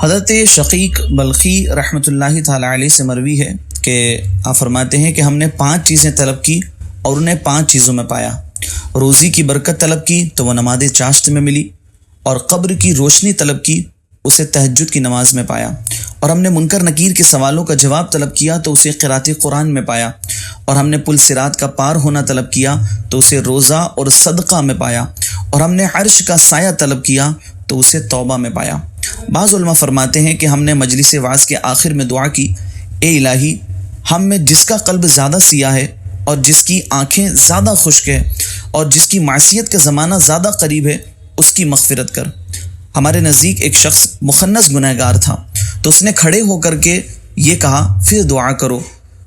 حضرت شقیق بلخی رحمۃ اللہ تعالی علیہ سے مروی ہے کہ آپ فرماتے ہیں کہ ہم نے 5 چیزیں طلب کی اور انہیں 5 چیزوں میں پایا۔ روزی کی برکت طلب کی تو وہ نماز چاشت میں ملی، اور قبر کی روشنی طلب کی اسے تہجد کی نماز میں پایا، اور ہم نے منکر نکیر کے سوالوں کا جواب طلب کیا تو اسے قرات قرآن میں پایا، اور ہم نے پل صراط کا پار ہونا طلب کیا تو اسے روزہ اور صدقہ میں پایا، اور ہم نے عرش کا سایہ طلب کیا تو اسے توبہ میں پایا۔ بعض علماء فرماتے ہیں کہ ہم نے مجلس وعظ کے آخر میں دعا کی، اے الہی ہم میں جس کا قلب زیادہ سیاہ ہے اور جس کی آنکھیں زیادہ خشک ہے اور جس کی معصیت کا زمانہ زیادہ قریب ہے اس کی مغفرت کر۔ ہمارے نزدیک ایک شخص مخنث گنہگار تھا تو اس نے کھڑے ہو کر کے یہ کہا، پھر دعا کرو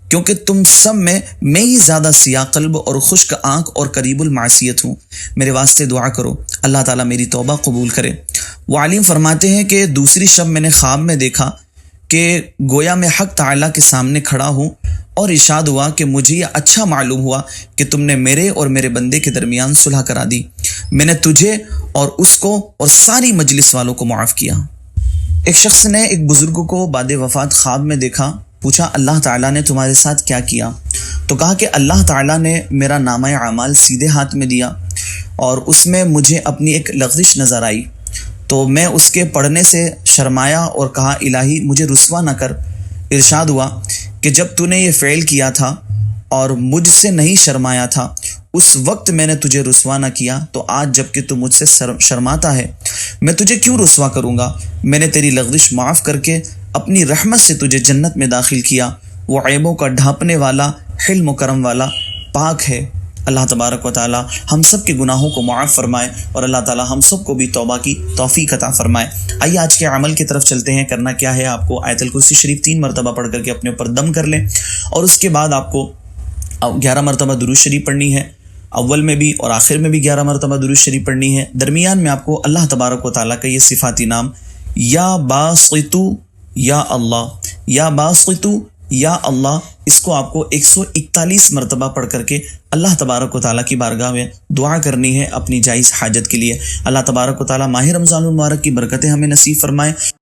کیونکہ تم سب میں ہی زیادہ سیاہ قلب اور خشک آنکھ اور قریب المعصیت ہوں، میرے واسطے دعا کرو، اللہ تعالیٰ میری توبہ قبول کرے۔ وہ عالم فرماتے ہیں کہ دوسری شب میں نے خواب میں دیکھا کہ گویا میں حق تعالیٰ کے سامنے کھڑا ہوں، اور ارشاد ہوا کہ مجھے یہ اچھا معلوم ہوا کہ تم نے میرے اور میرے بندے کے درمیان صلح کرا دی، میں نے تجھے اور اس کو اور ساری مجلس والوں کو معاف کیا۔ ایک شخص نے ایک بزرگ کو بعد وفات خواب میں دیکھا، پوچھا اللہ تعالیٰ نے تمہارے ساتھ کیا کیا؟ تو کہا کہ اللہ تعالیٰ نے میرا نامہ اعمال سیدھے ہاتھ میں دیا اور اس میں مجھے اپنی ایک لغزش نظر آئی، تو میں اس کے پڑھنے سے شرمایا اور کہا الہی مجھے رسوا نہ کر۔ ارشاد ہوا کہ جب تو نے یہ فعل کیا تھا اور مجھ سے نہیں شرمایا تھا اس وقت میں نے تجھے رسوا نہ کیا، تو آج جب کہ تو مجھ سے شرماتا ہے میں تجھے کیوں رسوا کروں گا؟ میں نے تیری لغزش معاف کر کے اپنی رحمت سے تجھے جنت میں داخل کیا، وہ عیبوں کا ڈھانپنے والا، حلم و کرم والا، پاک ہے۔ اللہ تبارک و تعالی ہم سب کے گناہوں کو معاف فرمائے اور اللہ تعالی ہم سب کو بھی توبہ کی توفیق عطا فرمائے۔ آئیے آج کے عمل کی طرف چلتے ہیں۔ کرنا کیا ہے، آپ کو آیت الکرسی شریف 3 مرتبہ پڑھ کر کے اپنے اوپر دم کر لیں، اور اس کے بعد آپ کو 11 مرتبہ درود شریف پڑھنی ہے، اول میں بھی اور آخر میں بھی 11 مرتبہ درود شریف پڑھنی ہے۔ درمیان میں آپ کو اللہ تبارک و تعالیٰ کا یہ صفاتی نام یا باسطو یا اللہ، یا باسطو یا اللہ، اس کو آپ کو 141 مرتبہ پڑھ کر کے اللہ تبارک و تعالیٰ کی بارگاہ میں دعا کرنی ہے اپنی جائز حاجت کے لیے۔ اللہ تبارک و تعالیٰ ماہ رمضان المبارک کی برکتیں ہمیں نصیب فرمائے۔